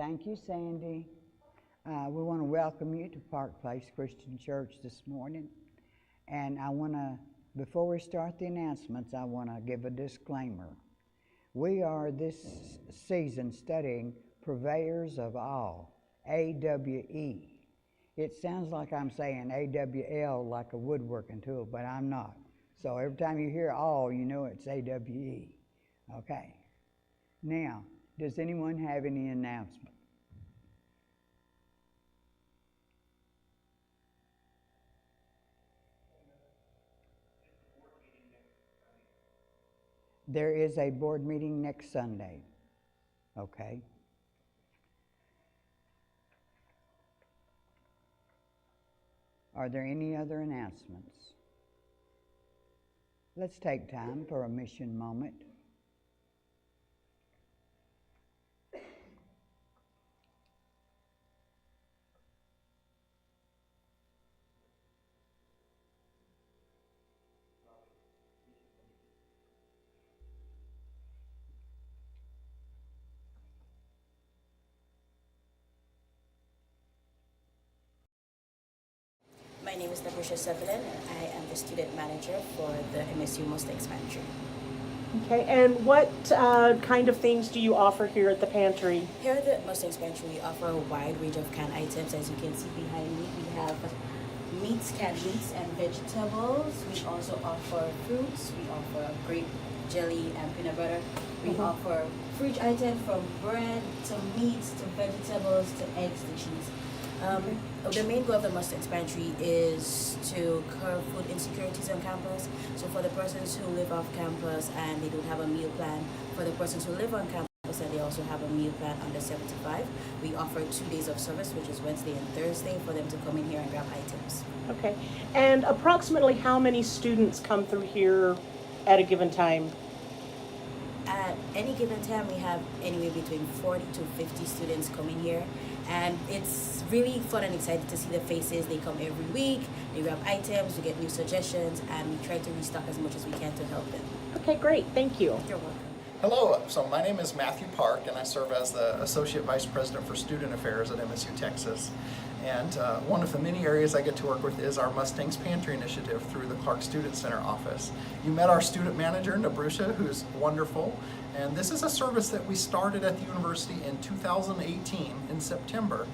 Thank you, Sandy. We want to welcome you to Park Place Christian Church this morning. And before we start the announcements, I want to give a disclaimer. We are this season studying Purveyors of All, AWE. It sounds like I'm saying AWL like a woodworking tool, but I'm not. So every time you hear all, you know it's AWE. Okay. Now, does anyone have any announcements? There is a board meeting next Sunday. Okay. Are there any other announcements? Let's take time for a mission moment. My name is Nabusha Sutherland, and I am the student manager for the MSU Mustangs Pantry. Okay, and what kind of things do you offer here at the pantry? Here at the Mustangs Pantry, we offer a wide range of canned items. As you can see behind me, we have meats, canned meats, and vegetables. We also offer fruits. We offer grape jelly and peanut butter. We offer fridge items from bread to meats to vegetables to eggs to cheese. The main goal of the Mustangs Pantry is to curb food insecurities on campus. So for the persons who live off campus and they don't have a meal plan, for the persons who live on campus and they also have a meal plan under 75, we offer 2 days of service, which is Wednesday and Thursday, for them to come in here and grab items. Okay, and approximately how many students come through here at a given time? At any given time, we have anywhere between 40 to 50 students coming here. And it's really fun and exciting to see the faces. They come every week, they grab items, we get new suggestions, and we try to restock as much as we can to help them. Okay, great. Thank you. You're welcome. Hello, so my name is Matthew Park, and I serve as the Associate Vice President for Student Affairs at MSU Texas. And one of the many areas I get to work with is our Mustangs Pantry Initiative through the Clark Student Center office. You met our student manager, Nabusha, who's wonderful. And this is a service that we started at the university in 2018 in September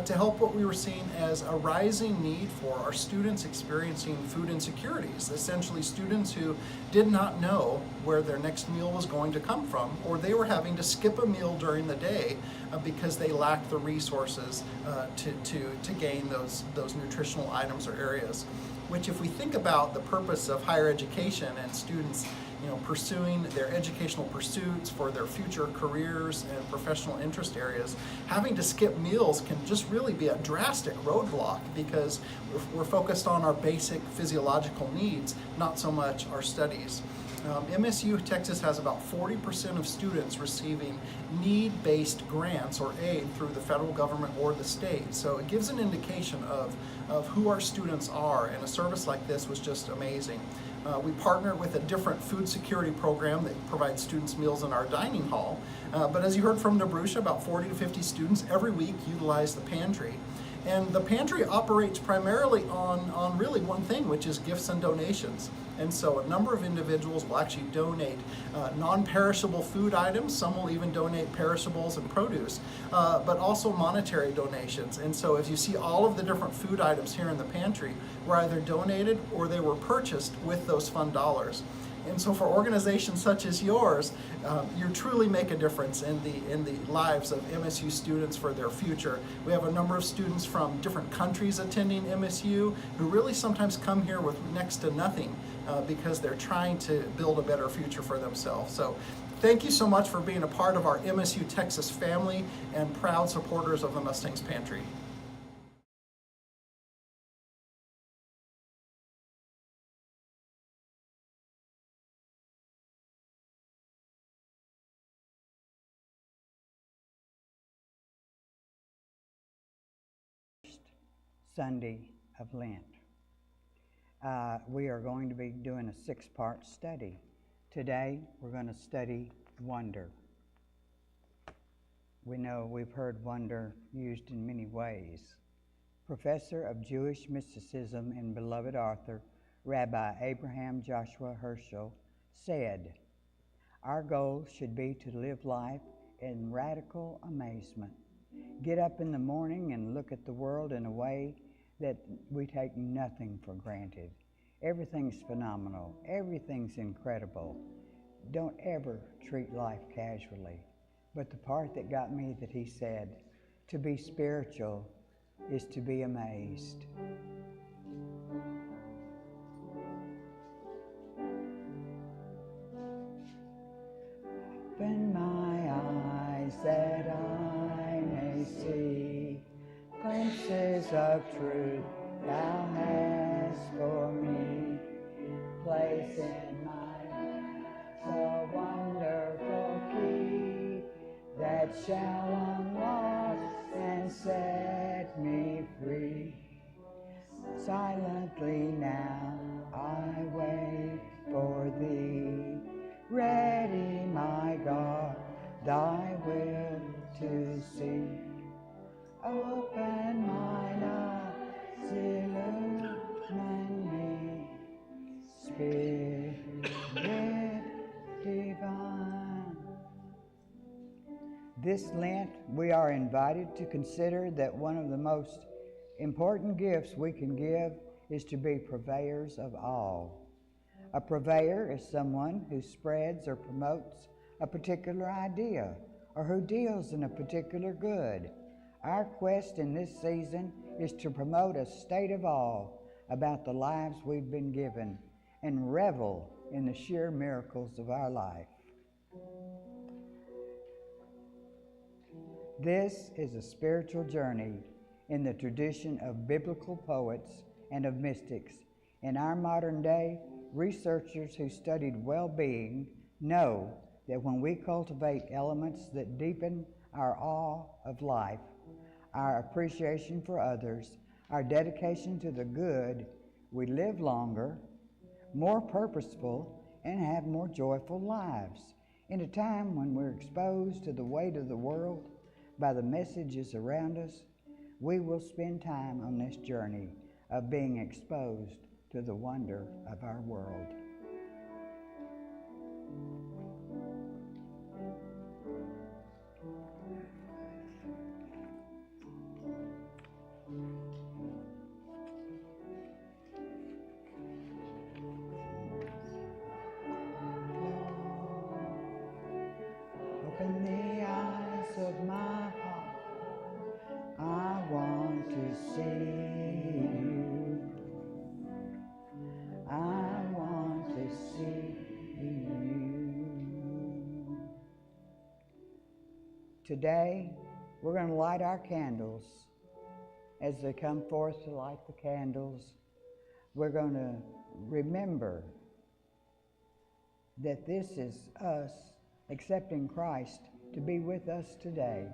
to help what we were seeing as a rising need for our students experiencing food insecurities, essentially students who did not know where their next meal was going to come from, or they were having to skip a meal during the day because they lacked the resources to gain those nutritional items or areas. Which, if we think about the purpose of higher education and students pursuing their educational pursuits for their future careers and professional interest areas, having to skip meals can just really be a drastic roadblock because we're focused on our basic physiological needs, not so much our studies. MSU Texas has about 40% of students receiving need-based grants or aid through the federal government or the state. So it gives an indication of who our students are, and a service like this was just amazing. We partnered with a different food security program that provides students meals in our dining hall. But as you heard from Nabusha, about 40 to 50 students every week utilize the pantry. And the pantry operates primarily on really one thing, which is gifts and donations. And so a number of individuals will actually donate non-perishable food items. Some will even donate perishables and produce, but also monetary donations. And so as you see, all of the different food items here in the pantry were either donated or they were purchased with those fund dollars. And so for organizations such as yours, you truly make a difference in the lives of MSU students for their future. We have a number of students from different countries attending MSU who really sometimes come here with next to nothing because they're trying to build a better future for themselves. So thank you so much for being a part of our MSU Texas family and proud supporters of the Mustangs Pantry. Sunday of Lent. We are going to be doing a 6-part study. Today, we're going to study wonder. We know we've heard wonder used in many ways. Professor of Jewish mysticism and beloved author, Rabbi Abraham Joshua Herschel, said, "Our goal should be to live life in radical amazement. Get up in the morning and look at the world in a way that we take nothing for granted. Everything's phenomenal. Everything's incredible. Don't ever treat life casually." But the part that got me that he said, to be spiritual is to be amazed. Open my eyes that I may see glimpses of truth thou hast for me. Place in my hands a wonderful key that shall unlock and set me free. Silently now I wait for thee, ready, my God, thy will to see. Open mine eyes, illumine me, Spirit divine. This Lent, we are invited to consider that one of the most important gifts we can give is to be purveyors of all. A purveyor is someone who spreads or promotes a particular idea or who deals in a particular good. Our quest in this season is to promote a state of awe about the lives we've been given and revel in the sheer miracles of our life. This is a spiritual journey in the tradition of biblical poets and of mystics. In our modern day, researchers who studied well-being know that when we cultivate elements that deepen our awe of life, our appreciation for others, our dedication to the good, we live longer, more purposeful, and have more joyful lives. In a time when we're exposed to the weight of the world by the messages around us, we will spend time on this journey of being exposed to the wonder of our world. Open the eyes of my heart, I want to see you. I want to see you. Today, we're going to light our candles. As they come forth to light the candles, we're going to remember that this is us accepting Christ to be with us today.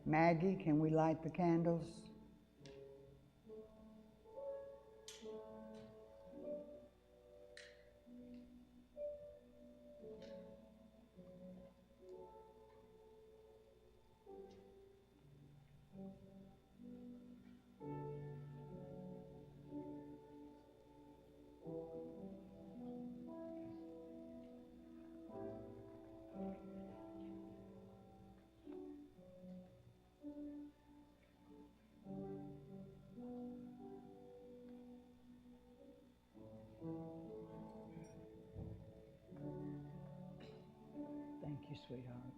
Maggie, can we light the candles? Thank you, sweetheart.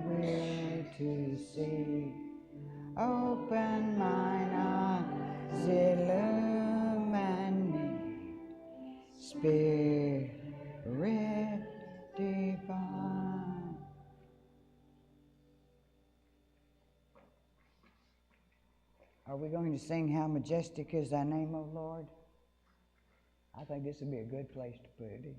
will to see. Open mine eyes, illumine me, Spirit divine. Are we going to sing How Majestic Is Thy Name, O Lord? I think this would be a good place to put it in.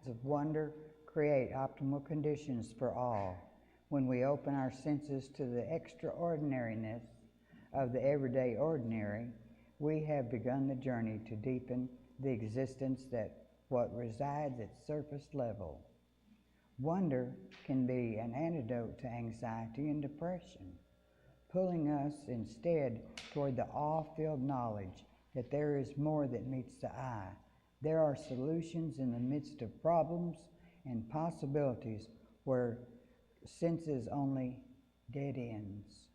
Of wonder create optimal conditions for all. When we open our senses to the extraordinariness of the everyday ordinary, we have begun the journey to deepen the existence that what resides at surface level. Wonder can be an antidote to anxiety and depression, pulling us instead toward the awe-filled knowledge that there is more that meets the eye. There are solutions in the midst of problems and possibilities where senses only dead ends.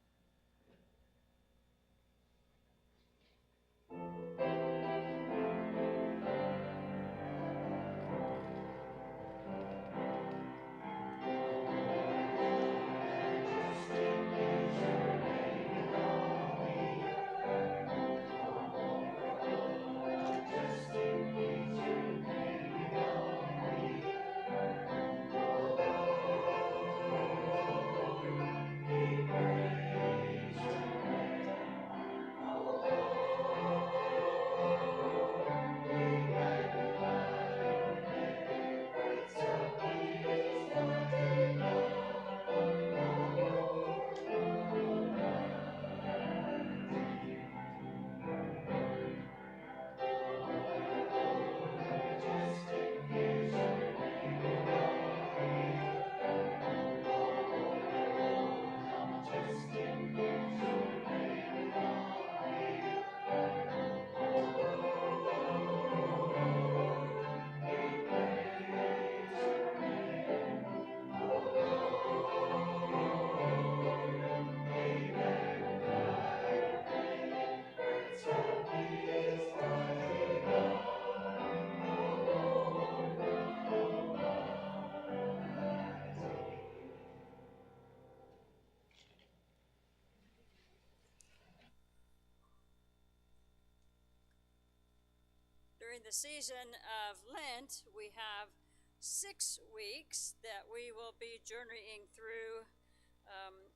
During the season of Lent, we have 6 weeks that we will be journeying through,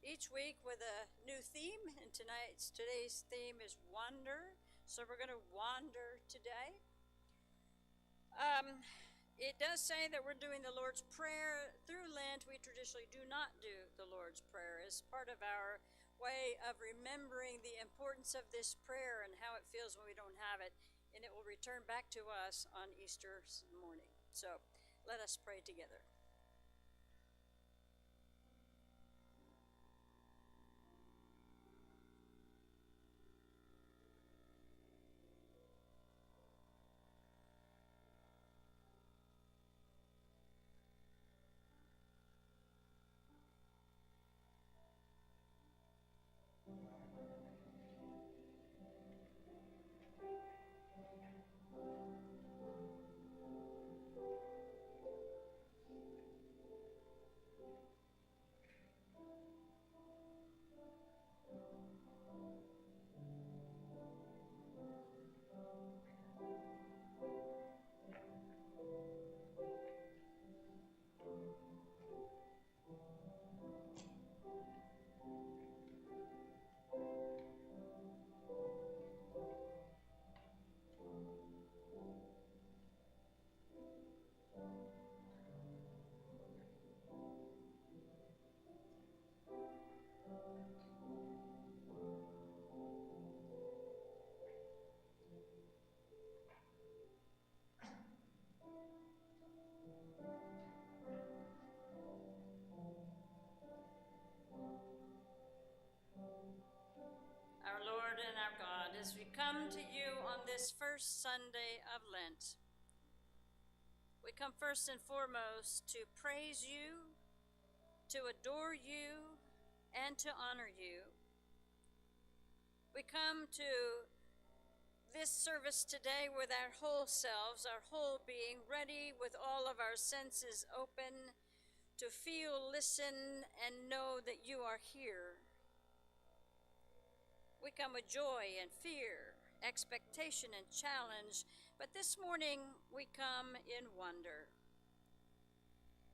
each week with a new theme. And today's theme is wander. So we're going to wander today. It does say that we're doing the Lord's Prayer through Lent. We traditionally do not do the Lord's Prayer as part of our way of remembering the importance of this prayer and how it feels when we don't have it. And it will return back to us on Easter morning. So let us pray together. Our Lord and our God, as we come to you on this first Sunday of Lent, we come first and foremost to praise you, to adore you, and to honor you. We come to this service today with our whole selves, our whole being, ready with all of our senses open to feel, listen, and know that you are here. We come with joy and fear, expectation and challenge, but this morning we come in wonder.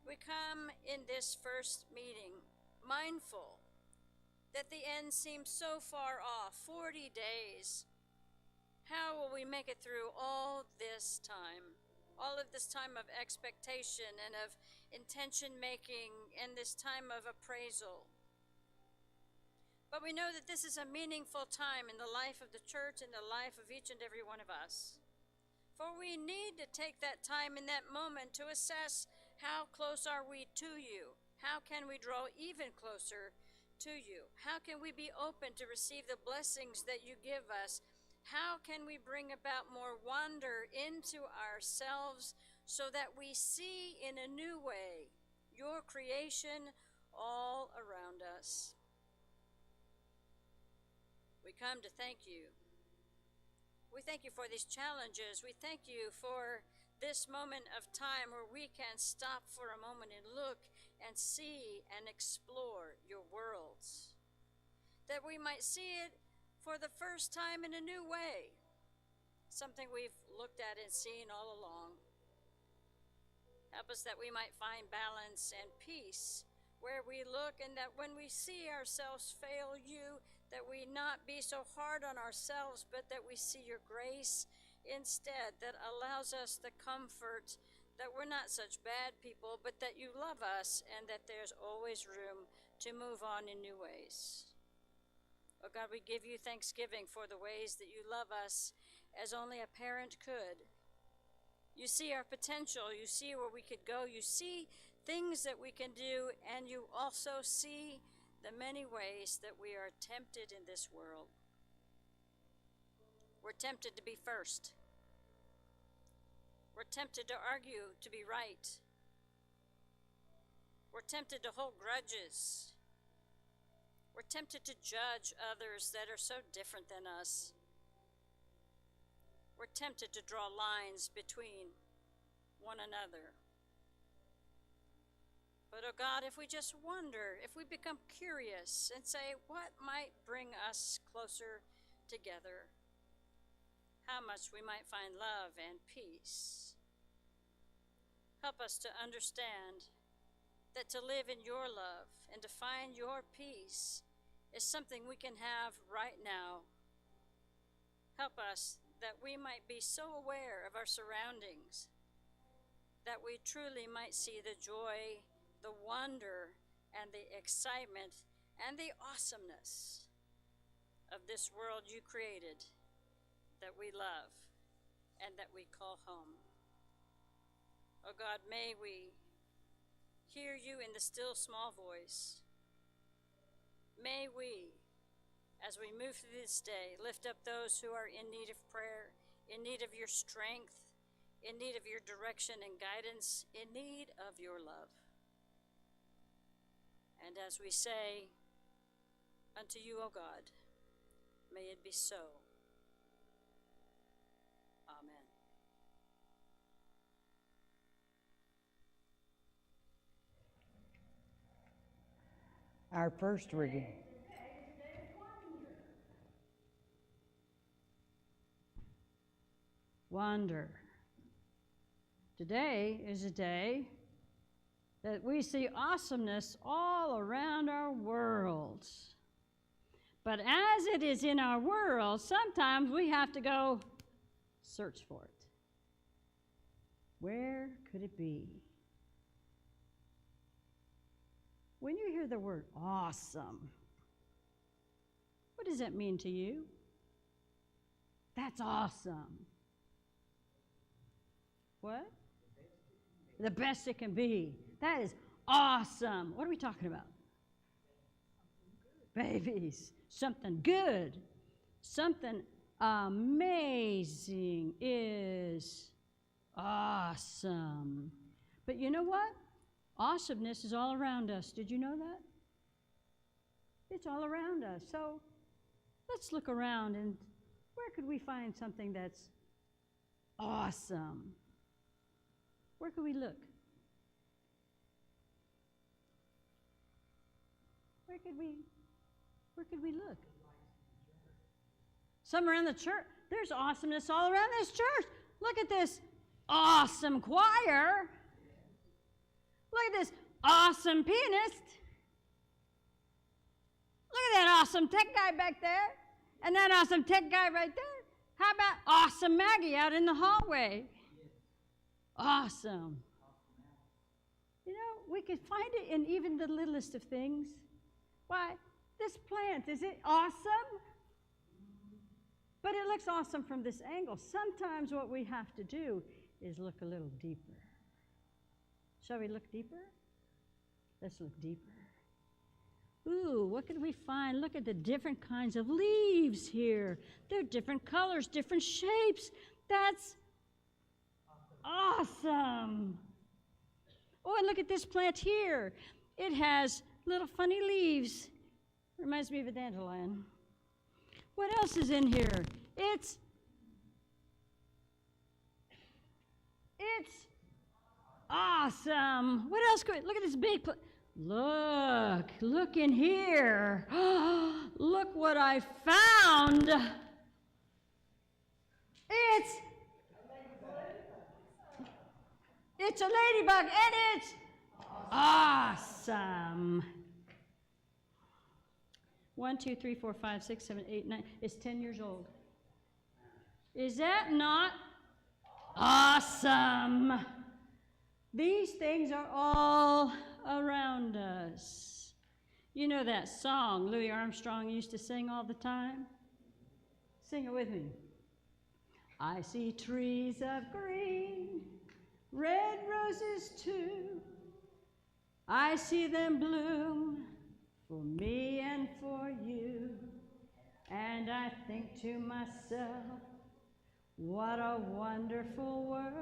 We come in this first meeting mindful that the end seems so far off, 40 days. How will we make it through all this time? All of this time of expectation and of intention making and this time of appraisal. But we know that this is a meaningful time in the life of the church and the life of each and every one of us. For we need to take that time in that moment to assess how close are we to you? How can we draw even closer to you? How can we be open to receive the blessings that you give us? How can we bring about more wonder into ourselves so that we see in a new way your creation all around us? We come to thank you. We thank you for these challenges. We thank you for this moment of time where we can stop for a moment and look and see and explore your worlds. That we might see it for the first time in a new way, something we've looked at and seen all along. Help us that we might find balance and peace where we look, and that when we see ourselves fail you, that we not be so hard on ourselves, but that we see your grace instead, that allows us the comfort that we're not such bad people, but that you love us and that there's always room to move on in new ways. Oh God, we give you thanksgiving for the ways that you love us as only a parent could. You see our potential, you see where we could go, you see things that we can do, and you also see the many ways that we are tempted in this world. We're tempted to be first. We're tempted to argue to be right. We're tempted to hold grudges. We're tempted to judge others that are so different than us. We're tempted to draw lines between one another. But oh God, if we just wonder, if we become curious and say, what might bring us closer together? How much we might find love and peace. Help us to understand that to live in your love and to find your peace is something we can have right now. Help us that we might be so aware of our surroundings that we truly might see the joy, the wonder, and the excitement, and the awesomeness of this world you created that we love and that we call home. Oh God, may we hear you in the still small voice. May we, as we move through this day, lift up those who are in need of prayer, in need of your strength, in need of your direction and guidance, in need of your love. And as we say, unto you, O God, may it be so. Amen. Our first reading. Wonder. Today is a day that we see awesomeness all around our world. But as it is in our world, sometimes we have to go search for it. Where could it be? When you hear the word awesome, what does that mean to you? That's awesome. What? The best it can be. That is awesome. What are we talking about? Babies. Something good. Something amazing is awesome. But you know what? Awesomeness is all around us. Did you know that? It's all around us. So let's look around and where could we find something that's awesome? Where could we look? Where could we look? Some around the church. There's awesomeness all around this church. Look at this awesome choir. Look at this awesome pianist. Look at that awesome tech guy back there. And that awesome tech guy right there. How about awesome Maggie out in the hallway? Awesome. You know, we could find it in even the littlest of things. Why, this plant, is it awesome? But it looks awesome from this angle. Sometimes what we have to do is look a little deeper. Shall we look deeper? Let's look deeper. Ooh, what can we find? Look at the different kinds of leaves here. They're different colors, different shapes. That's awesome. Oh, and look at this plant here. It has little funny leaves. Reminds me of a dandelion. What else is in here? It's awesome. What else could we, look at this big plant. Look in here. Look what I found. It's a ladybug, and it's awesome. 1, 2, 3, 4, 5, 6, 7, 8, 9. It's 10 years old. Is that not awesome? These things are all around us. You know that song Louis Armstrong used to sing all the time? Sing it with me. I see trees of green, red roses too. I see them bloom for me and for you. And I think to myself, what a wonderful world.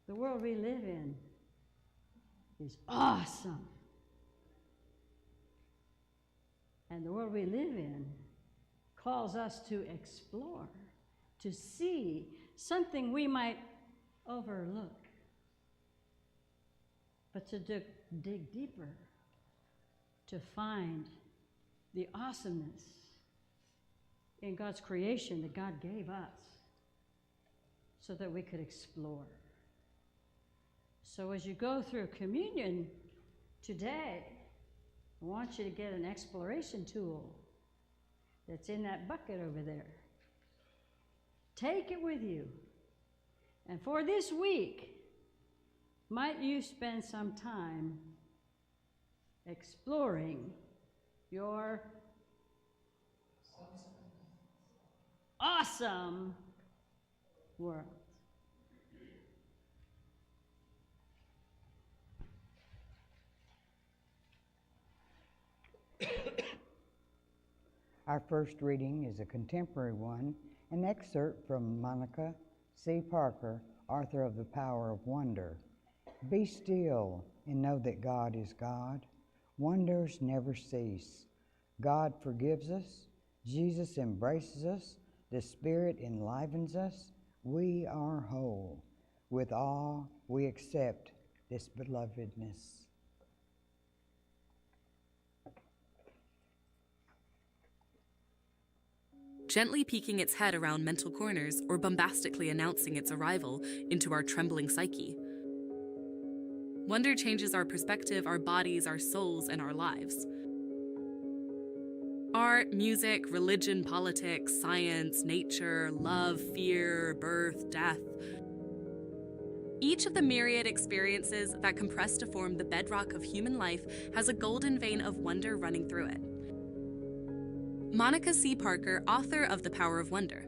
The world we live in is awesome. And the world we live in calls us to explore, to see something we might overlook, but to dig deeper, to find the awesomeness in God's creation that God gave us so that we could explore. So as you go through communion today, I want you to get an exploration tool that's in that bucket over there. Take it with you. And for this week, might you spend some time exploring your awesome world. Our first reading is a contemporary one, an excerpt from Monica C. Parker, author of The Power of Wonder. Be still and know that God is God. Wonders never cease. God forgives us. Jesus embraces us. The Spirit enlivens us. We are whole. With awe, we accept this belovedness. Gently peeking its head around mental corners or bombastically announcing its arrival into our trembling psyche. Wonder changes our perspective, our bodies, our souls, and our lives. Art, music, religion, politics, science, nature, love, fear, birth, death. Each of the myriad experiences that compress to form the bedrock of human life has a golden vein of wonder running through it. Monica C. Parker, author of The Power of Wonder.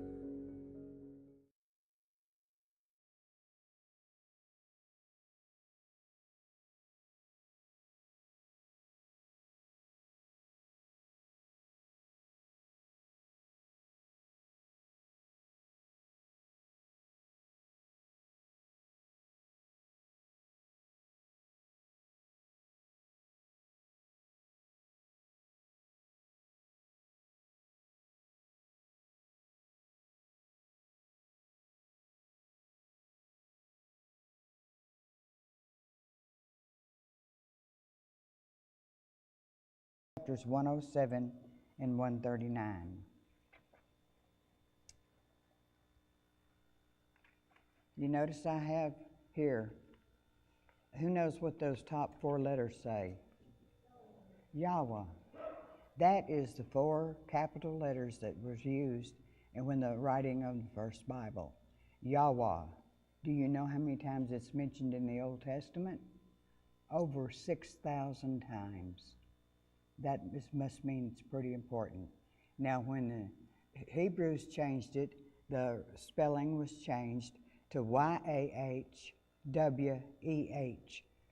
chapters 107 and 139. You notice I have here, who knows what those top 4 letters say? Yahweh. That is the 4 capital letters that was used when the writing of the first Bible. Yahweh. Do you know how many times it's mentioned in the Old Testament? Over 6,000 times. That must mean it's pretty important. Now, when the Hebrews changed it, the spelling was changed to Y-A-H-W-E-H.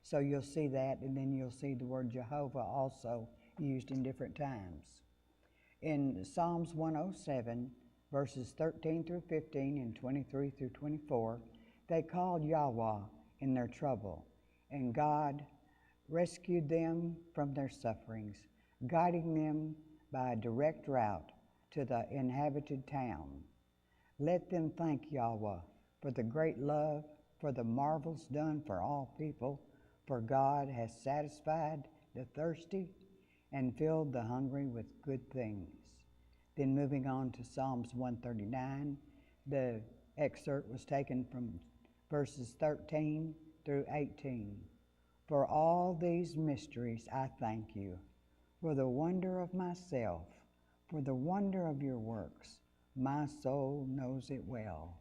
So you'll see that, and then you'll see the word Jehovah also used in different times. In Psalms 107, verses 13 through 15 and 23 through 24, they called Yahweh in their trouble, and God rescued them from their sufferings, guiding them by a direct route to the inhabited town. Let them thank Yahweh for the great love, for the marvels done for all people, for God has satisfied the thirsty and filled the hungry with good things. Then moving on to Psalms 139, the excerpt was taken from verses 13 through 18. For all these mysteries I thank you, for the wonder of myself, for the wonder of your works. My soul knows it well.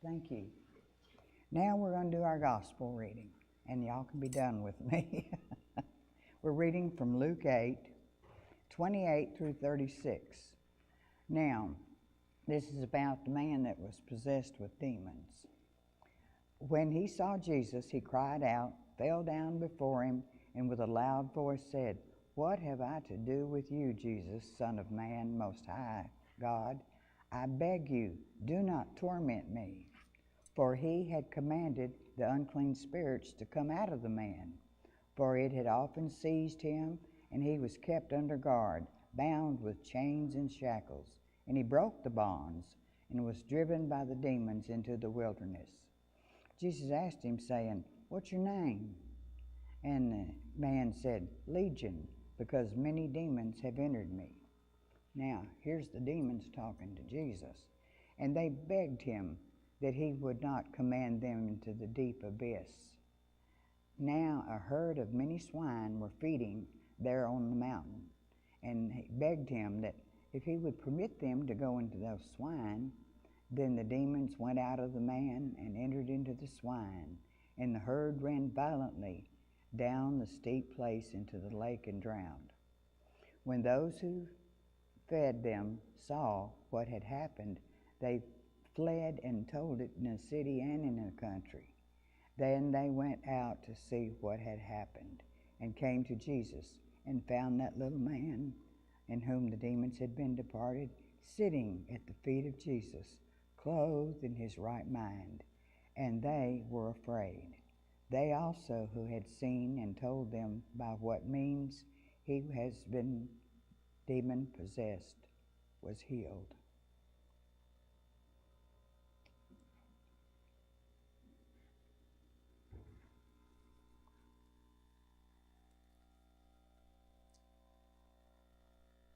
Thank you. Now we're going to do our gospel reading, and y'all can be done with me. We're reading from Luke 8, 28 through 36. Now, this is about the man that was possessed with demons. When he saw Jesus, he cried out, fell down before him, and with a loud voice said, "What have I to do with you, Jesus, Son of Man, Most High God? I beg you, do not torment me." For he had commanded the unclean spirits to come out of the man, for it had often seized him, and he was kept under guard, bound with chains and shackles. And he broke the bonds, and was driven by the demons into the wilderness. Jesus asked him, saying, "What's your name?" And the man said, "Legion, because many demons have entered me." Now, here's the demons talking to Jesus. And they begged him that he would not command them into the deep abyss. Now a herd of many swine were feeding there on the mountain, and he begged him that if he would permit them to go into those swine. Then the demons went out of the man and entered into the swine, and the herd ran violently down the steep place into the lake and drowned. When those who fed them saw what had happened, they fled and told it in the city and in the country. Then they went out to see what had happened, and came to Jesus, and found that little man in whom the demons had been departed, sitting at the feet of Jesus, clothed in his right mind. And they were afraid. They also who had seen and told them by what means he has been demon-possessed was healed.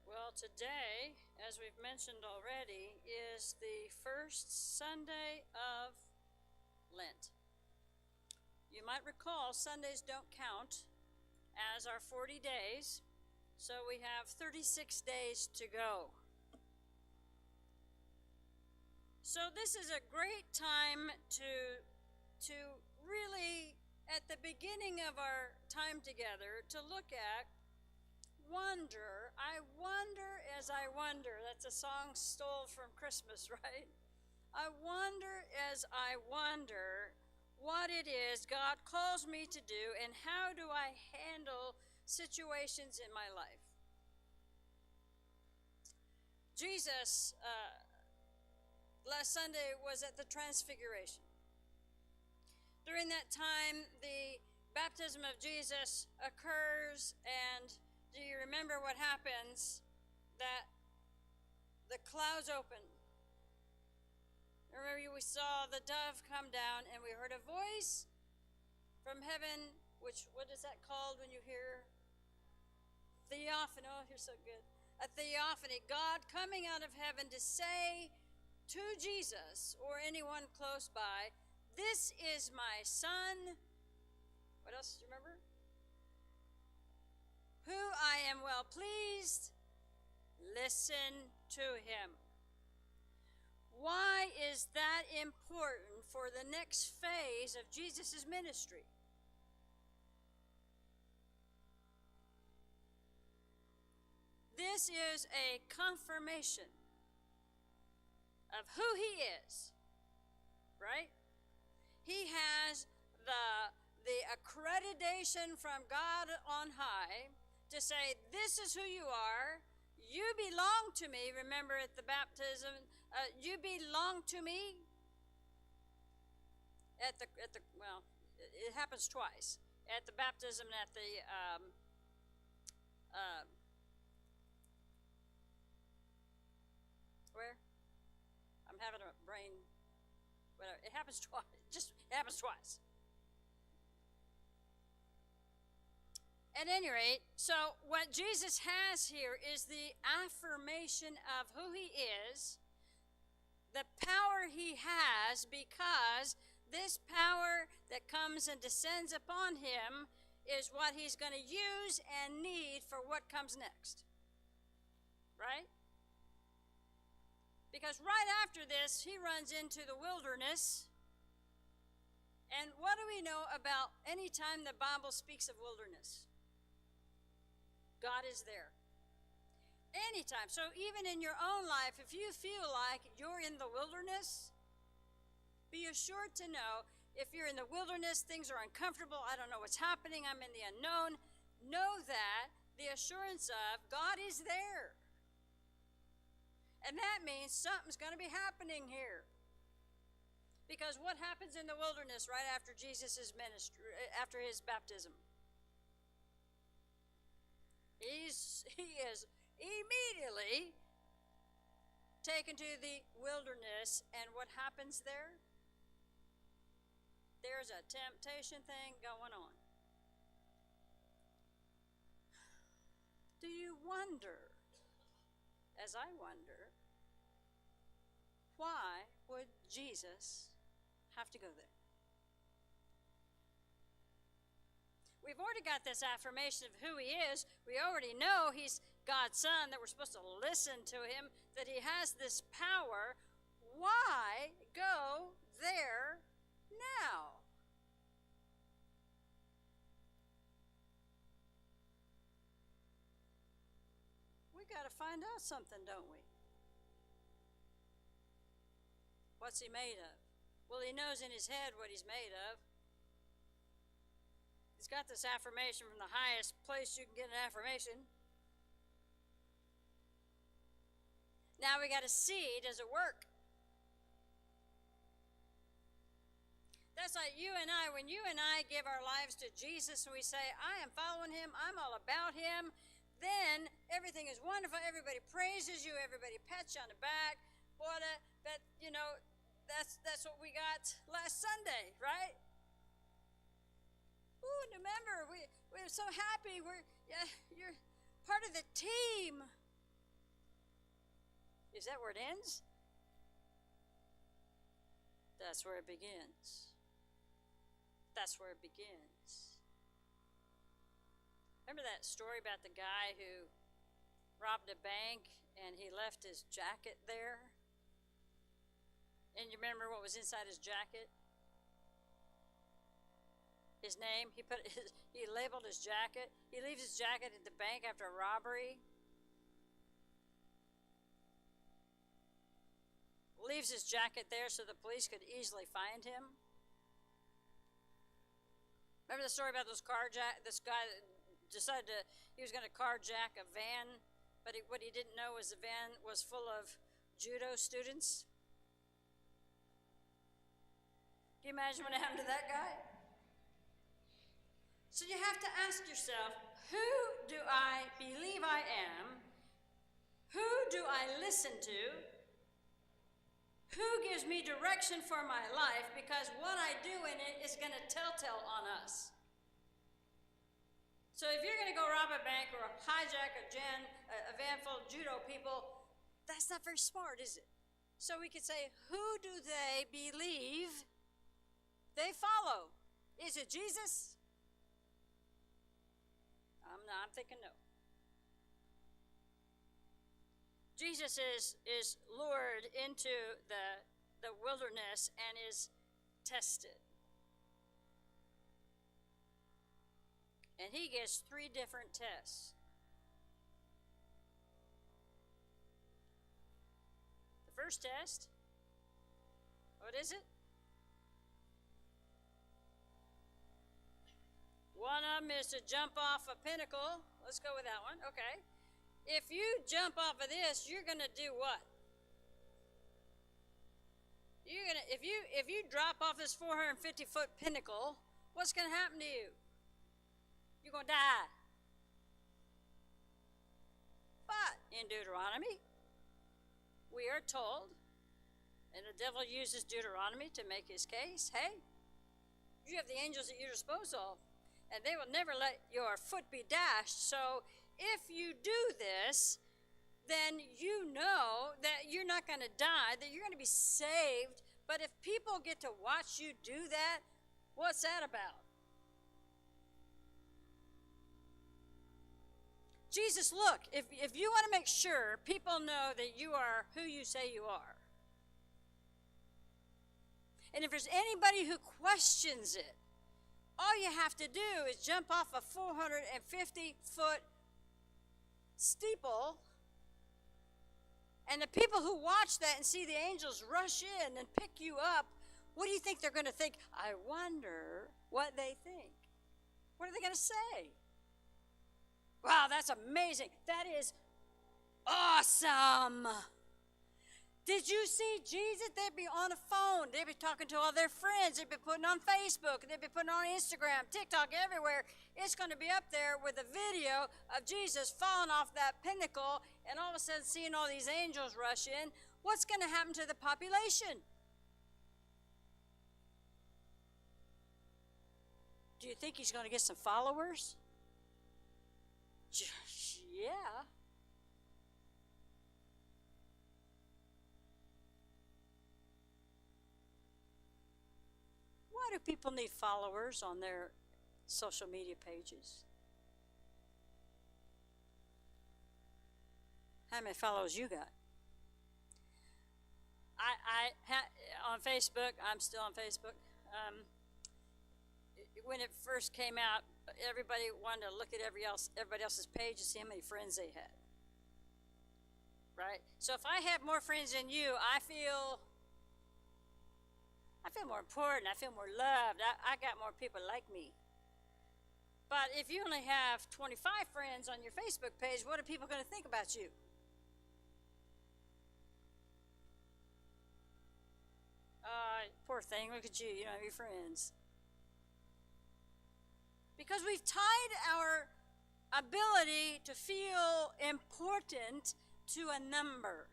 Well, today, as we've mentioned already, is the first Sunday of Lent. You might recall Sundays don't count as our 40 days, so we have 36 days to go. So this is a great time to really, at the beginning of our time together, to look at wonder. I wonder as I wonder. That's a song stole from Christmas, right? I wonder as I wonder what it is God calls me to do, and how do I handle situations in my life. Jesus, last Sunday, was at the Transfiguration. During that time, the baptism of Jesus occurs, and do you remember what happens? That the clouds open. Remember, we saw the dove come down, and we heard a voice from heaven, which, what is that called when you hear? Theophany. Oh, you're so good. A theophany. God coming out of heaven to say to Jesus or anyone close by, "This is my son." What else do you remember? "Who I am well pleased. Listen to him." Why is that important for the next phase of Jesus' ministry? This is a confirmation of who he is, right? He has the accreditation from God on high to say, "This is who you are. You belong to me." Remember at the baptism, you belong to me. Well, it happens twice. At the baptism and at the where? I'm having a brain, whatever. It happens twice. It happens twice. At any rate, so what Jesus has here is the affirmation of who he is, the power he has, because this power that comes and descends upon him is what he's going to use and need for what comes next. Right? Because right after this, he runs into the wilderness. And what do we know about any time the Bible speaks of wilderness? God is there. Anytime. So even in your own life, if you feel like you're in the wilderness, be assured to know if you're in the wilderness, things are uncomfortable, I don't know what's happening, I'm in the unknown, know that the assurance of God is there. And that means something's going to be happening here. Because what happens in the wilderness right after Jesus' ministry, after his baptism? He is immediately taken to the wilderness, and what happens there? There's a temptation thing going on. Do you wonder, as I wonder, why would Jesus have to go there? We've already got this affirmation of who he is. We already know he's God's son, that we're supposed to listen to him, that he has this power. Why go there now? We got to find out something, don't we? What's he made of? Well, he knows in his head what he's made of. He's got this affirmation from the highest place you can get an affirmation. Now we got to see, does it work? That's like you and I. When you and I give our lives to Jesus and we say, I am following him, I'm all about him, then everything is wonderful. Everybody praises you. Everybody pats you on the back. That's what we got last Sunday, right? Ooh, remember, we're so happy. You're part of the team. Is that where it ends? That's where it begins. That's where it begins. Remember that story about the guy who robbed a bank and he left his jacket there? And you remember what was inside his jacket? His name. He labeled his jacket. He leaves his jacket at the bank after a robbery. Leaves his jacket there so the police could easily find him. Remember the story about this guy that decided he was going to carjack a van, but what he didn't know was the van was full of judo students? Can you imagine what happened to that guy? So you have to ask yourself, who do I believe I am? Who do I listen to? Who gives me direction for my life? Because what I do in it is going to tell on us. So if you're going to go rob a bank or hijack a van full of judo people, that's not very smart, is it? So we could say, who do they believe they follow? Is it Jesus? I'm thinking no. Jesus is lured into the wilderness and is tested. And he gets 3 different tests. The first test, what is it? One of them is to jump off a pinnacle. Let's go with that one. Okay. If you jump off of this, you're going to do what? If you drop off this 450-foot pinnacle, what's going to happen to you? You're going to die. But in Deuteronomy, we are told, and the devil uses Deuteronomy to make his case, hey, you have the angels at your disposal, and they will never let your foot be dashed. So if you do this, then you know that you're not going to die, that you're going to be saved. But if people get to watch you do that, what's that about? Jesus, look, if you want to make sure people know that you are who you say you are, and if there's anybody who questions it, all you have to do is jump off a 450-foot steeple And the people who watch that and see the angels rush in and pick you up, what do you think they're going to think? I wonder what they think. What are they going to say? Wow, that's amazing. That is awesome. Did you see Jesus? They'd be on a phone. They'd be talking to all their friends. They'd be putting on Facebook. They'd be putting on Instagram, TikTok, everywhere. It's going to be up there with a video of Jesus falling off that pinnacle and all of a sudden seeing all these angels rush in. What's going to happen to the population? Do you think he's going to get some followers? Yeah. Why do people need followers on their social media pages? How many followers you got? On Facebook, I'm still on Facebook. When it first came out, everybody wanted to look at everybody else's page to see how many friends they had. Right? So if I have more friends than you, I feel more important. I feel more loved. I got more people like me. But if you only have 25 friends on your Facebook page, what are people going to think about you? Poor thing, look at you, you don't have any friends. Because we've tied our ability to feel important to a number.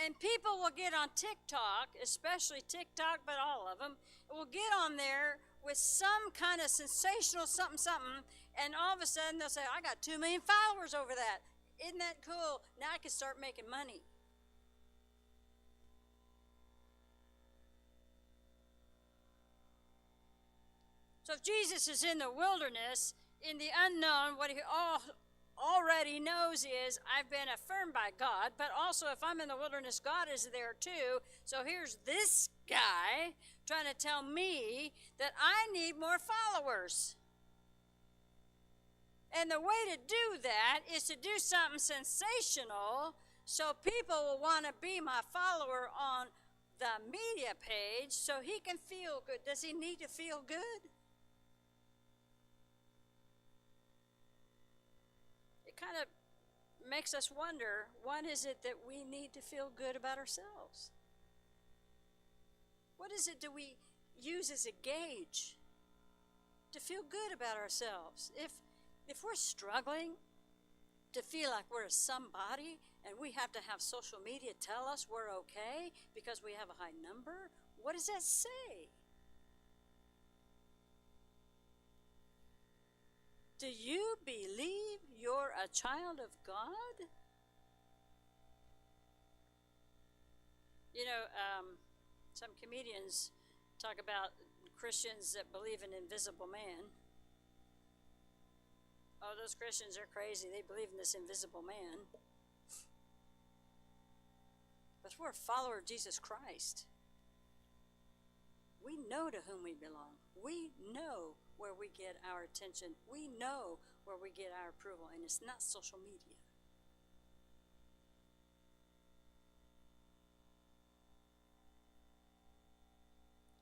And people will get on TikTok, especially TikTok, but all of them, will get on there with some kind of sensational something, and all of a sudden they'll say, I got 2 million followers over that. Isn't that cool? Now I can start making money. So if Jesus is in the wilderness, in the unknown, what he already knows is I've been affirmed by God, but also if I'm in the wilderness, God is there too. So here's this guy trying to tell me that I need more followers. And the way to do that is to do something sensational so people will want to be my follower on the media page so he can feel good. Does he need to feel good? Kind of makes us wonder, what is it that we need to feel good about ourselves? What is it do we use as a gauge to feel good about ourselves? If we're struggling to feel like we're somebody and we have to have social media tell us we're okay because we have a high number, what does that say? Do you believe you're a child of God? You know, some comedians talk about Christians that believe in invisible man. Oh, those Christians are crazy. They believe in this invisible man. But if we're a follower of Jesus Christ, we know to whom we belong. We know where we get our attention. We know where we get our approval, and it's not social media.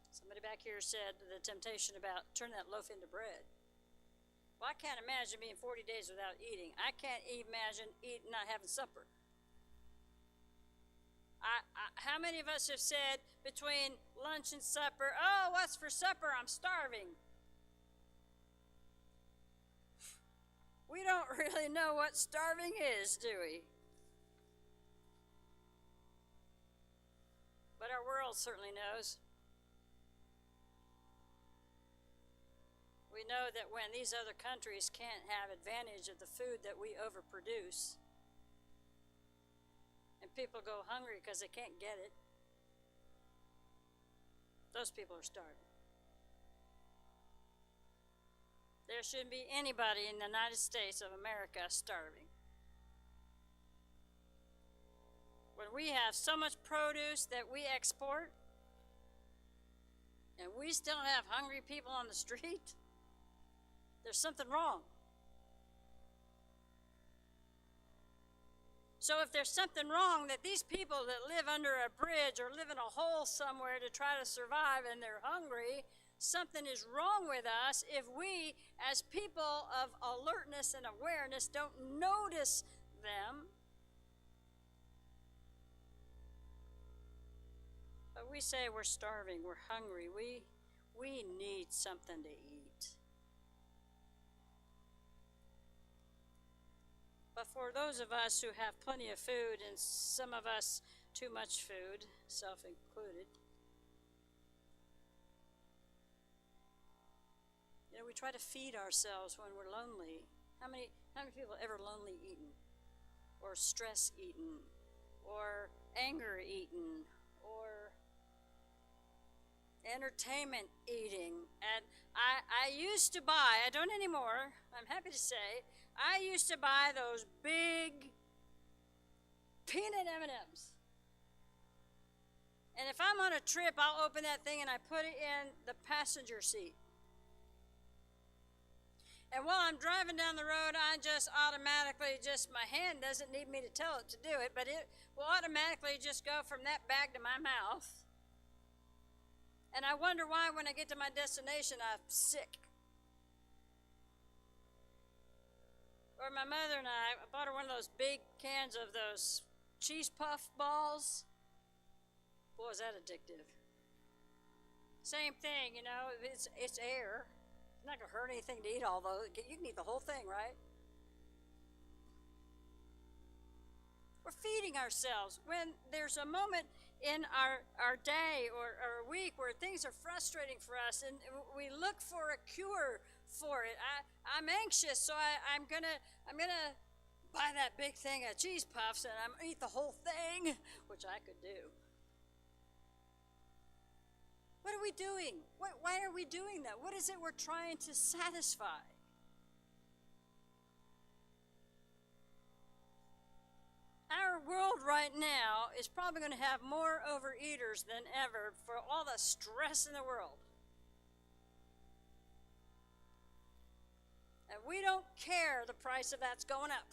Somebody back here said the temptation about turn that loaf into bread. Well, I can't imagine being 40 days without eating. I can't imagine not having supper. How many of us have said between lunch and supper, oh, what's for supper? I'm starving. We don't really know what starving is, do we? But our world certainly knows. We know that when these other countries can't have advantage of the food that we overproduce, and people go hungry because they can't get it, those people are starving. There shouldn't be anybody in the United States of America starving. When we have so much produce that we export, and we still have hungry people on the street, there's something wrong. So if there's something wrong, that these people that live under a bridge or live in a hole somewhere to try to survive and they're hungry, something is wrong with us if we, as people of alertness and awareness, don't notice them. But we say we're starving, we're hungry, we need something to eat. But for those of us who have plenty of food, and some of us too much food, self included, we try to feed ourselves when we're lonely. How many people ever lonely eaten, or stress eaten, or anger eaten, or entertainment eating? And I used to buy, I don't anymore, I'm happy to say, I used to buy those big peanut M&Ms. And if I'm on a trip, I'll open that thing and I put it in the passenger seat. And while I'm driving down the road, I just automatically, my hand doesn't need me to tell it to do it, but it will automatically just go from that bag to my mouth. And I wonder why when I get to my destination, I'm sick. Or my mother and I bought her one of those big cans of those cheese puff balls. Boy, is that addictive. Same thing, it's air. It's not going to hurt anything to eat all those. You can eat the whole thing, right? We're feeding ourselves. When there's a moment in our day or a week where things are frustrating for us and we look for a cure for it. I'm anxious, so I'm gonna buy that big thing of cheese puffs and I'm gonna eat the whole thing, which I could do. What are we doing? Why are we doing that? What is it we're trying to satisfy? Our world right now is probably going to have more overeaters than ever for all the stress in the world. And we don't care the price of that's going up.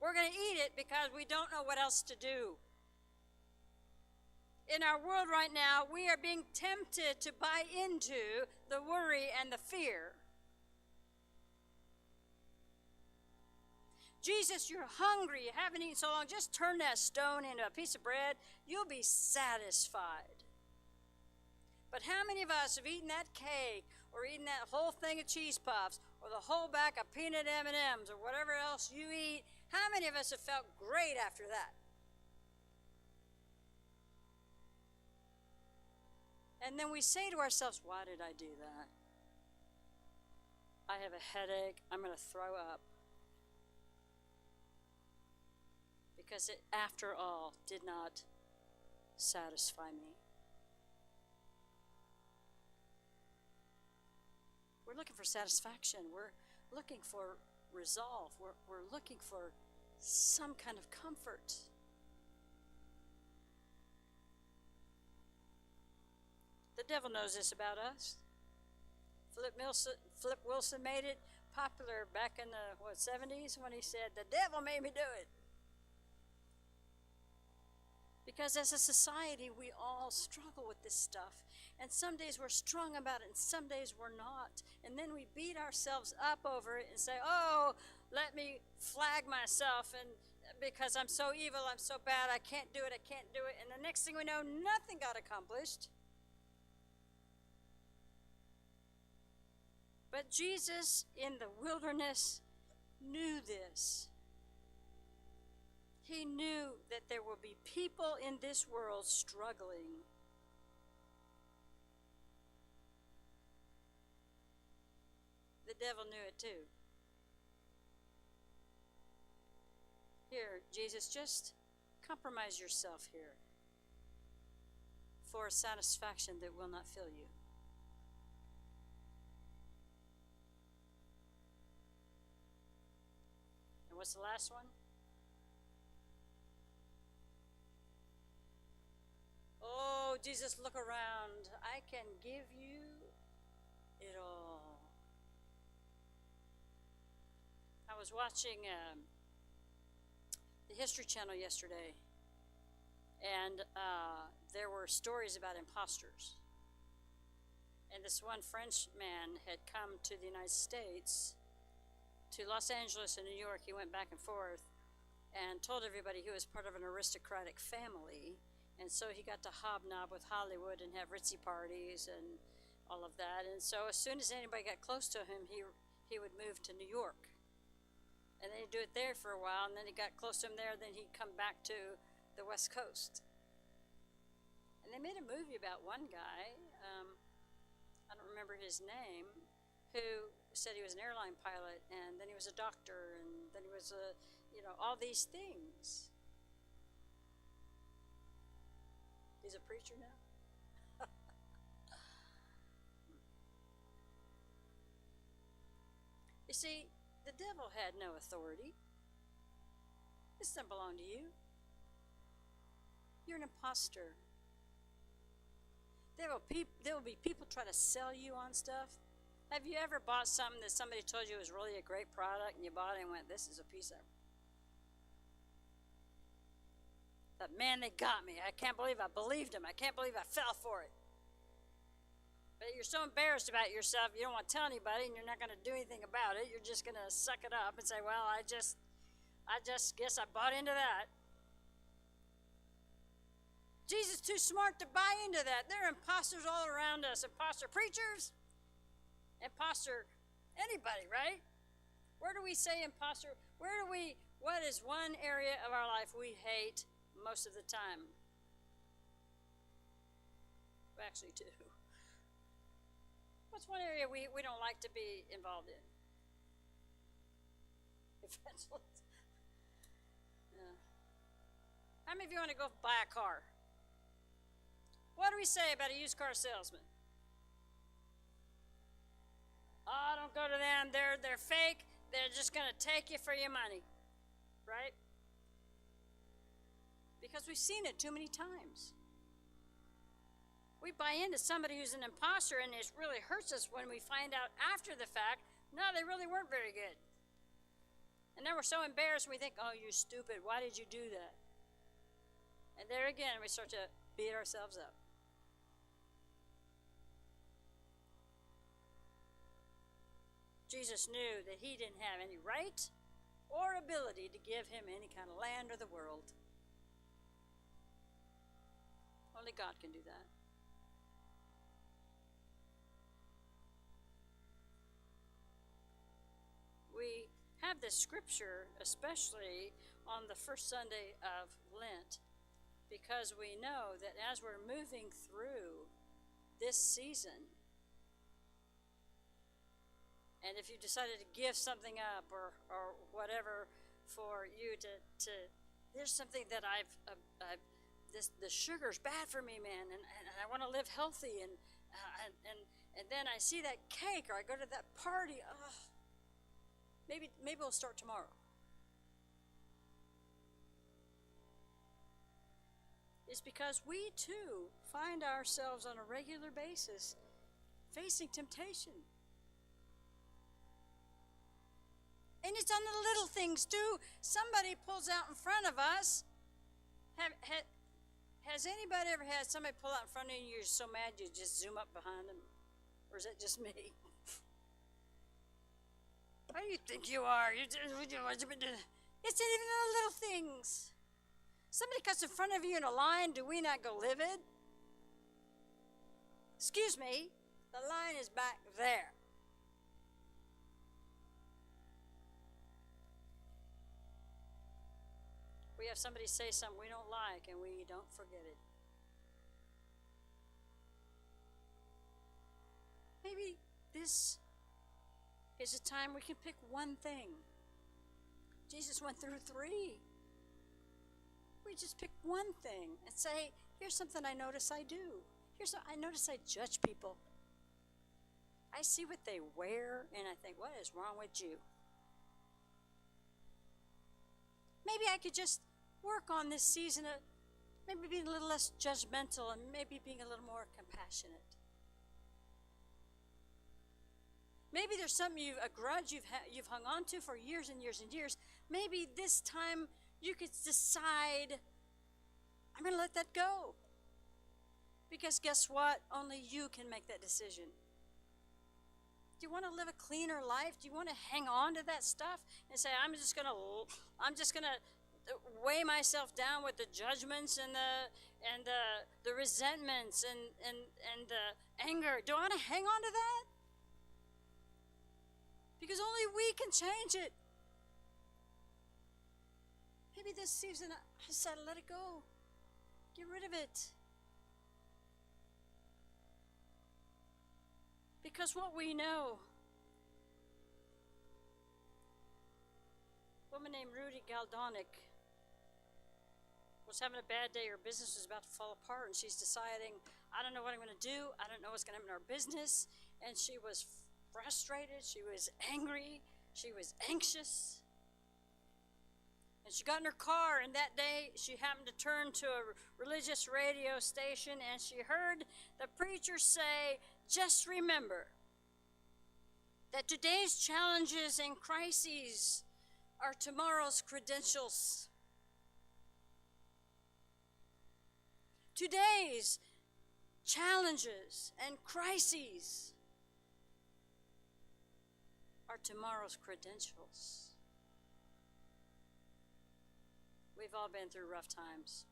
We're going to eat it because we don't know what else to do. In our world right now, we are being tempted to buy into the worry and the fear. Jesus, you're hungry, you haven't eaten so long, just turn that stone into a piece of bread, you'll be satisfied. But how many of us have eaten that cake, or eaten that whole thing of cheese puffs, or the whole bag of peanut M&Ms, or whatever else you eat, how many of us have felt great after that? And then we say to ourselves, why did I do that? I have a headache, I'm going to throw up. Because it, after all, did not satisfy me. We're looking for satisfaction. We're looking for resolve. We're looking for some kind of comfort. The devil knows this about us. Flip Wilson made it popular back in the 70s when he said, "The devil made me do it." Because as a society, we all struggle with this stuff. And some days we're strong about it, and some days we're not. And then we beat ourselves up over it and say, oh, let me flag myself, and because I'm so evil, I'm so bad, I can't do it, I can't do it. And the next thing we know, nothing got accomplished. But Jesus in the wilderness knew this. He knew that there will be people in this world struggling. The devil knew it too. Here, Jesus, just compromise yourself here for a satisfaction that will not fill you. And what's the last one? Oh, Jesus, look around. I can give you it all. I was watching History Channel yesterday, and there were stories about imposters. And this one French man had come to the United States, to Los Angeles and New York. He went back and forth and told everybody he was part of an aristocratic family. And so he got to hobnob with Hollywood and have ritzy parties and all of that. And so as soon as anybody got close to him, he would move to New York. And then he'd do it there for a while, and then he got close to him there, then he'd come back to the West Coast. And they made a movie about one guy, I don't remember his name, who said he was an airline pilot, and then he was a doctor, and then he was all these things. He's a preacher now. You see, the devil had no authority. This doesn't belong to you. You're an imposter. There will be people try to sell you on stuff. Have you ever bought something that somebody told you was really a great product, and you bought it and went, this is a piece of... But man, they got me. I can't believe I believed them. I can't believe I fell for it. But you're so embarrassed about yourself, you don't want to tell anybody, and you're not going to do anything about it. You're just going to suck it up and say, well, I just guess I bought into that. Jesus is too smart to buy into that. There are imposters all around us. Imposter preachers, imposter anybody, right? Where do we say imposter? What is one area of our life we hate most of the time? Well, actually, two. What's one area we don't like to be involved in? Evangelist. Yeah. How many of you want to go buy a car? What do we say about a used car salesman? Oh, don't go to them. They're fake. They're just going to take you for your money. Right? Because we've seen it too many times. We buy into somebody who's an imposter, and it really hurts us when we find out after the fact, no, they really weren't very good. And then we're so embarrassed, we think, oh, you're stupid. Why did you do that? And there again, we start to beat ourselves up. Jesus knew that he didn't have any right or ability to give him any kind of land or the world. Only God can do that. We have this scripture, especially on the first Sunday of Lent, because we know that as we're moving through this season, and if you decided to give something up or whatever for you to there's something that the sugar's bad for me, man, and I want to live healthy, and then I see that cake or I go to that party, maybe we'll start tomorrow. It's because we too find ourselves on a regular basis facing temptation. And it's on the little things too. Somebody pulls out in front of us. Has anybody ever had somebody pull out in front of you and you're so mad you just zoom up behind them? Or is that just me? What do you think you are? It's even the little things. Somebody cuts in front of you in a line, do we not go livid? Excuse me, the line is back there. We have somebody say something we don't like and we don't forget it. Maybe this is a time we can pick one thing. Jesus went through 3. We just pick one thing and say, here's something I notice I do. I notice I judge people. I see what they wear and I think, what is wrong with you? Maybe I could just work on this season of maybe being a little less judgmental and maybe being a little more compassionate. Maybe there's something a grudge you've hung on to for years and years and years. Maybe this time You could decide, I'm going to let that go. Because guess what? Only you can make that decision. Do you want to live a cleaner life? Do you want to hang on to that stuff and say, I'm just going to weigh myself down with the judgments and the resentments and the anger? Do I want to hang on to that? Because only we can change it. Maybe this season I decided to let it go. Get rid of it. Because what we know, a woman named Rudy Galdonic was having a bad day. Her business was about to fall apart, and she's deciding, I don't know what I'm going to do. I don't know what's going to happen in our business. And she was frustrated. She was angry. She was anxious. And she got in her car, and that day she happened to turn to a religious radio station, and she heard the preacher say, just remember that today's challenges and crises are tomorrow's credentials. Today's challenges and crises are tomorrow's credentials. We've all been through rough times.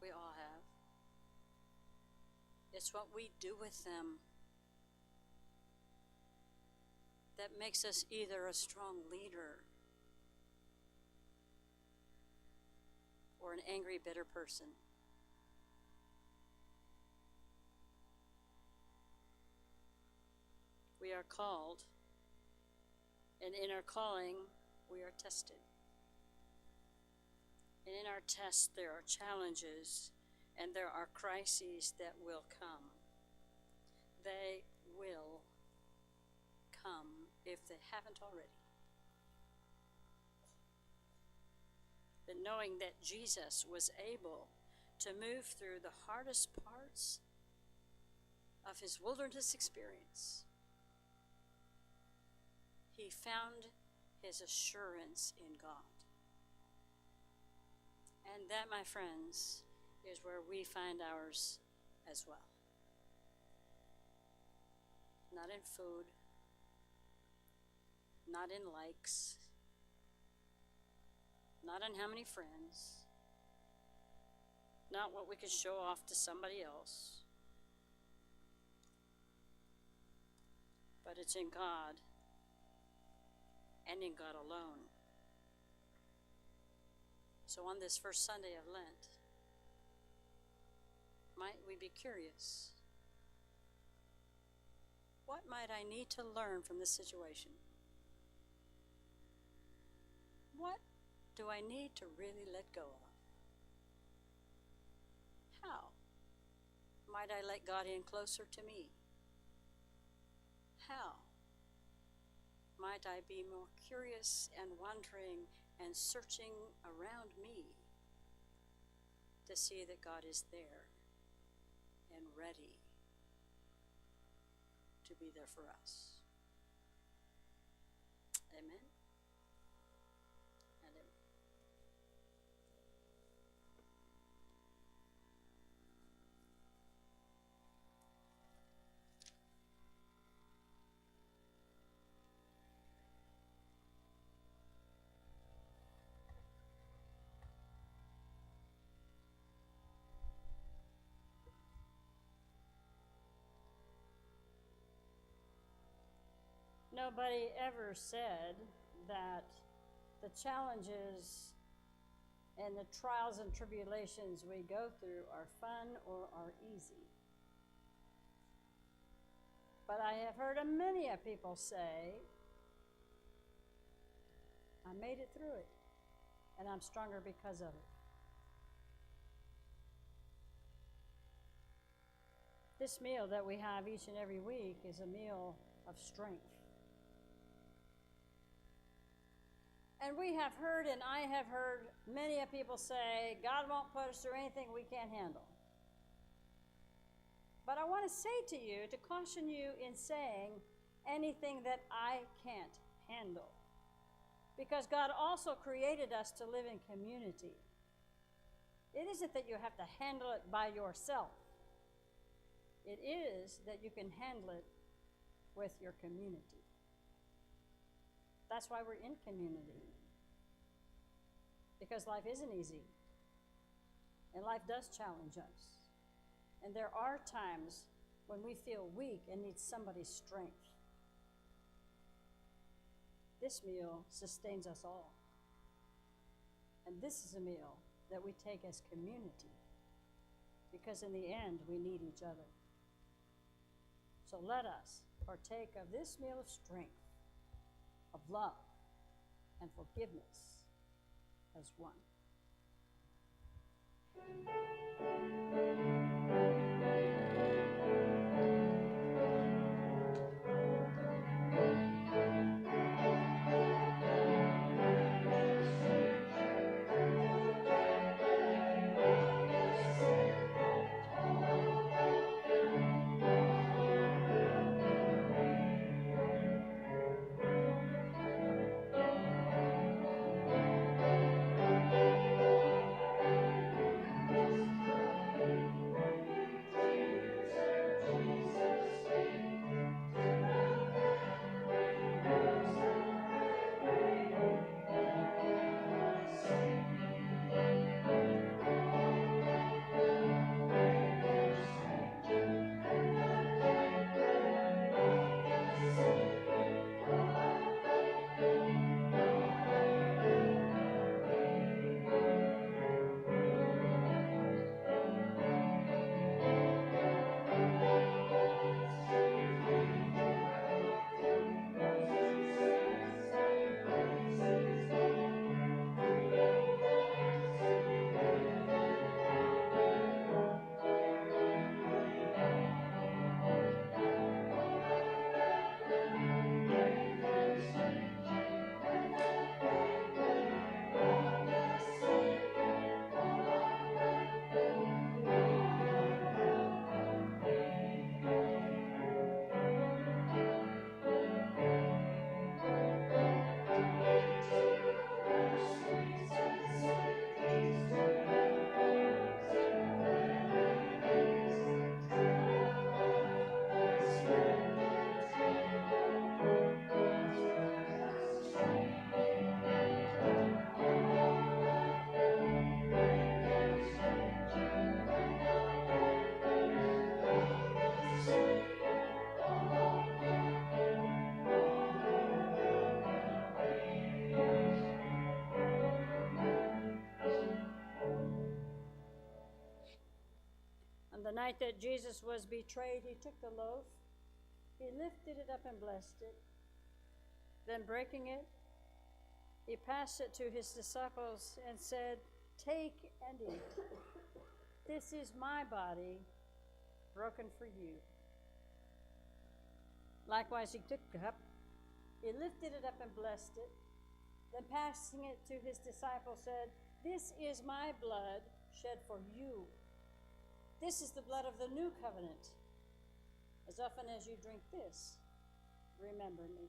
We all have. It's what we do with them that makes us either a strong leader or an angry, bitter person. We are called, and in our calling, we are tested. And in our tests, there are challenges and there are crises that will come. They will come if they haven't already. But knowing that Jesus was able to move through the hardest parts of his wilderness experience, he found his assurance in God. And that, my friends, is where we find ours as well. Not in food, not in likes, not in how many friends, not what we could show off to somebody else, but it's in God and in God alone. So on this first Sunday of Lent, might we be curious? What might I need to learn from this situation? What do I need to really let go of? How might I let God in closer to me? How might I be more curious and wondering and searching around me to see that God is there and ready to be there for us? Amen. And amen. Nobody ever said that the challenges and the trials and tribulations we go through are fun or are easy. But I have heard of many people say, I made it through it, and I'm stronger because of it. This meal that we have each and every week is a meal of strength. And we have heard, and I have heard many people say, God won't put us through anything we can't handle. But I want to say to you, to caution you in saying anything that I can't handle. Because God also created us to live in community. It isn't that you have to handle it by yourself. It is that you can handle it with your community. That's why we're in community. Because life isn't easy. And life does challenge us. And there are times when we feel weak and need somebody's strength. This meal sustains us all. And this is a meal that we take as community. Because in the end, we need each other. So let us partake of this meal of strength, of love, and forgiveness as one. On the night that Jesus was betrayed, he took the loaf, he lifted it up and blessed it. Then breaking it, he passed it to his disciples and said, "Take and eat. This is my body broken for you." Likewise, he took the cup, he lifted it up and blessed it. Then passing it to his disciples said, "This is my blood shed for you. This is the blood of the new covenant. As often as you drink this, remember me."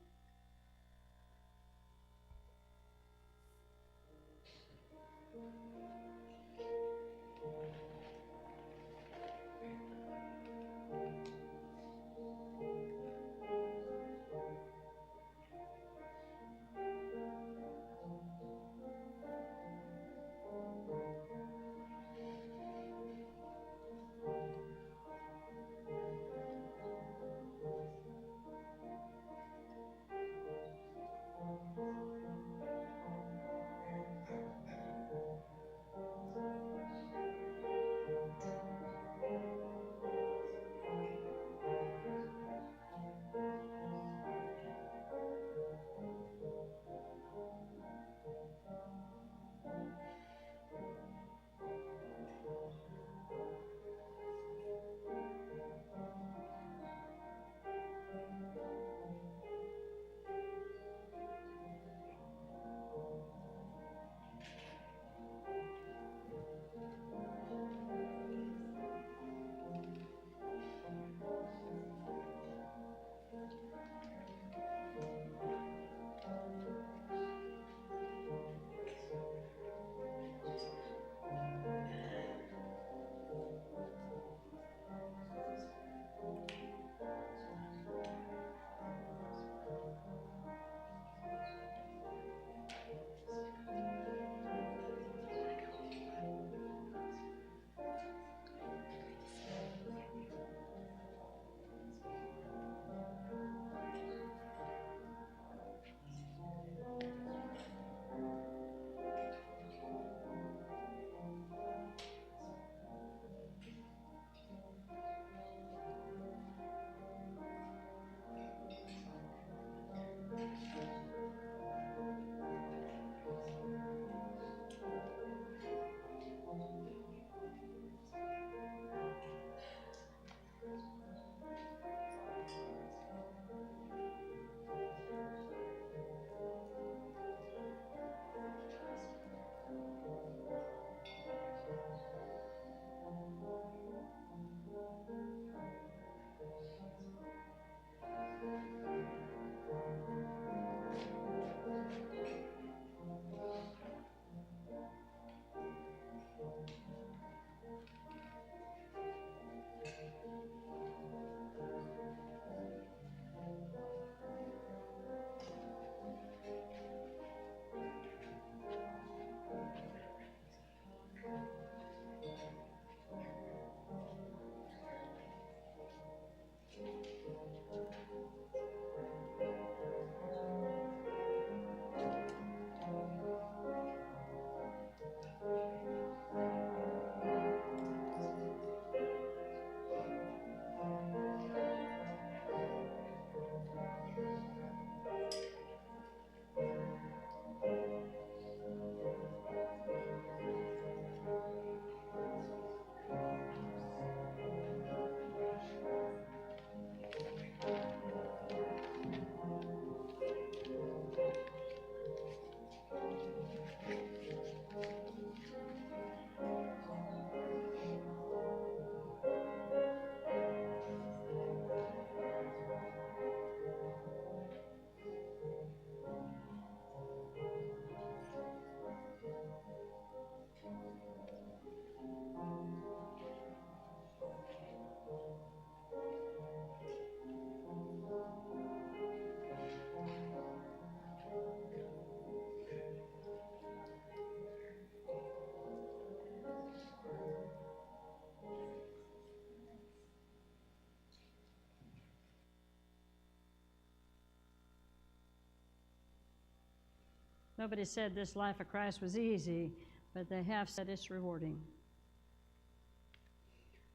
Nobody said this life of Christ was easy, but they have said it's rewarding.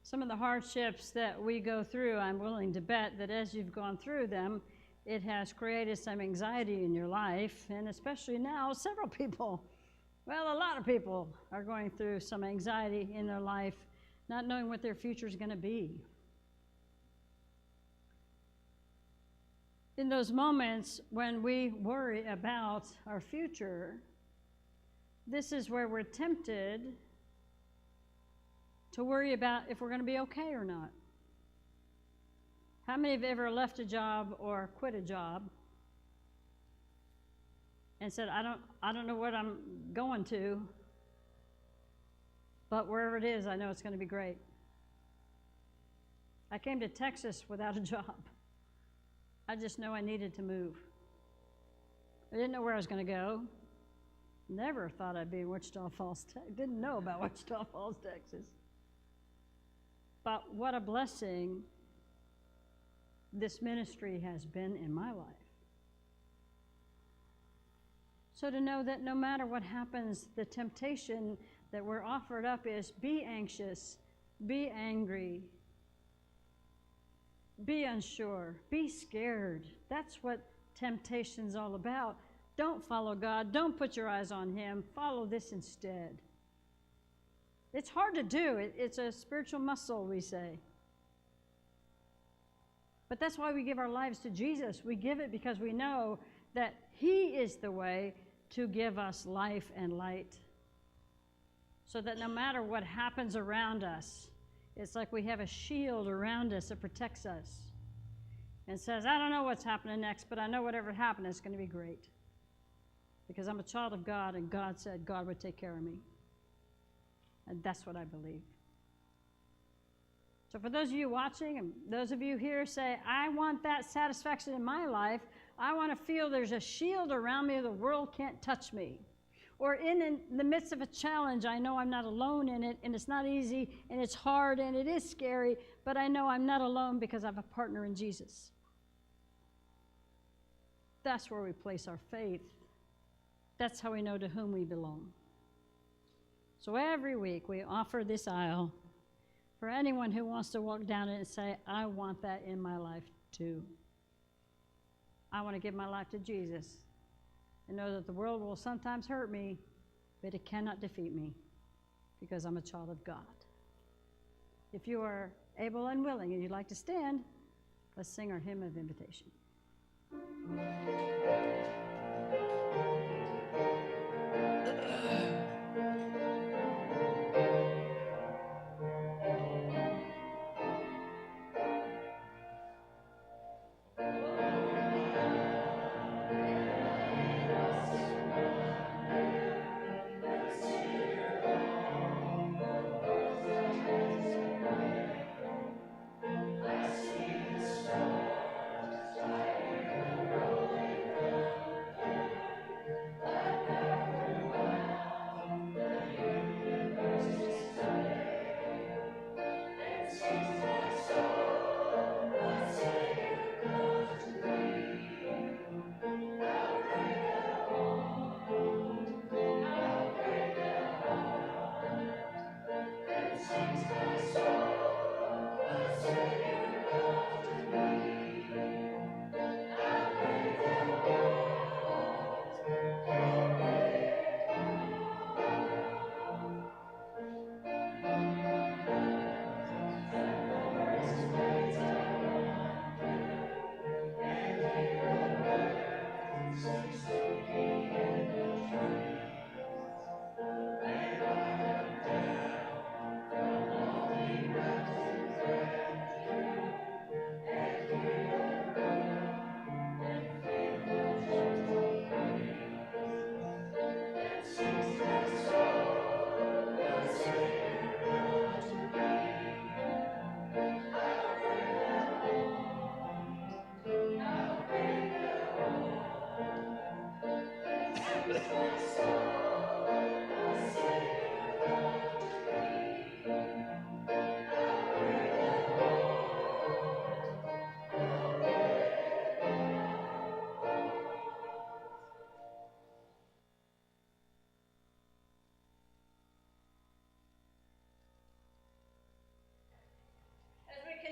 Some of the hardships that we go through, I'm willing to bet that as you've gone through them, it has created some anxiety in your life, and especially now, several people, well, a lot of people are going through some anxiety in their life, not knowing what their future is going to be. In those moments when we worry about our future, this is where we're tempted to worry about if we're going to be okay or not. How many have ever left a job or quit a job and said, I don't know what I'm going to, but wherever it is, I know it's going to be great. I came to Texas without a job. I just know I needed to move. I didn't know where I was going to go. Never thought I'd be in Wichita Falls, Texas. Didn't know about Wichita Falls, Texas. But what a blessing this ministry has been in my life. So to know that no matter what happens, the temptation that we're offered up is be anxious, be angry, be unsure, be scared. That's what temptation's all about. Don't follow God. Don't put your eyes on Him. Follow this instead. It's hard to do. It's a spiritual muscle, we say. But that's why we give our lives to Jesus. We give it because we know that He is the way to give us life and light. So that no matter what happens around us, it's like we have a shield around us that protects us and says, I don't know what's happening next, but I know whatever happens, it's going to be great. Because I'm a child of God, and God said God would take care of me. And that's what I believe. So for those of you watching, and those of you here say, I want that satisfaction in my life. I want to feel there's a shield around me, the world can't touch me. Or in the midst of a challenge, I know I'm not alone in it, and it's not easy, and it's hard, and it is scary, but I know I'm not alone because I have a partner in Jesus. That's where we place our faith. That's how we know to whom we belong. So every week we offer this aisle for anyone who wants to walk down it and say, I want that in my life too. I want to give my life to Jesus and know that the world will sometimes hurt me, but it cannot defeat me because I'm a child of God. If you are able and willing and you'd like to stand, let's sing our hymn of invitation.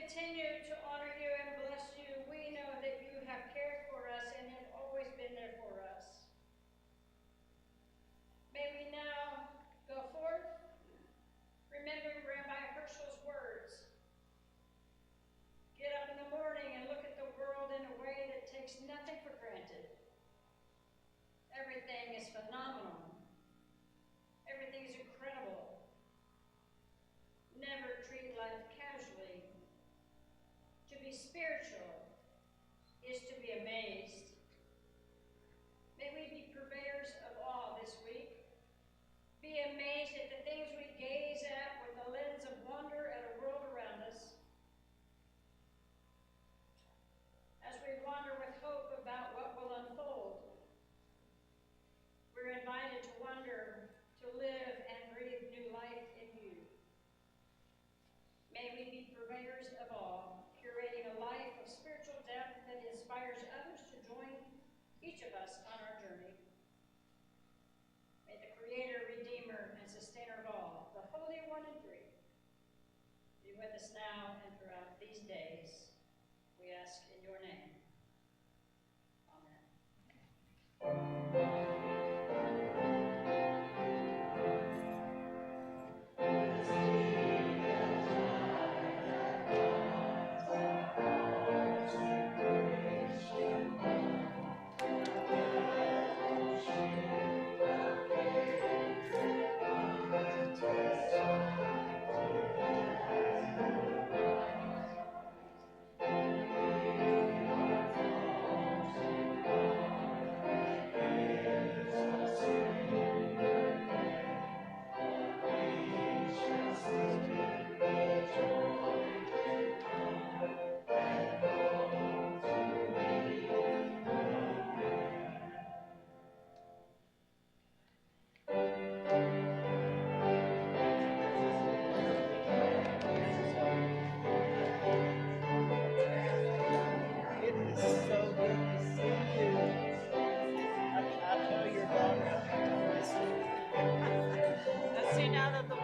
continue to honor you and bless you, we know that you have cared for us and have always been there for us. May we now go forth, remembering Rabbi Herschel's words. Get up in the morning and look at the world in a way that takes nothing for granted. Everything is phenomenal. Everything is incredible. Never treat life casually. To be spiritual is to be amazed. May we be purveyors of awe this week. Be amazed at the things we gaze at with a lens of wonder at a world around us. As we wander with hope about what will unfold, we're invited to wonder, to live and breathe new life in you. May we be purveyors of all, curating a life of spiritual depth that inspires others to join each of us on our journey. May the Creator, Redeemer, and Sustainer of all, the Holy One and Three, be with us now and throughout these days. We ask in your name. Let's see now that the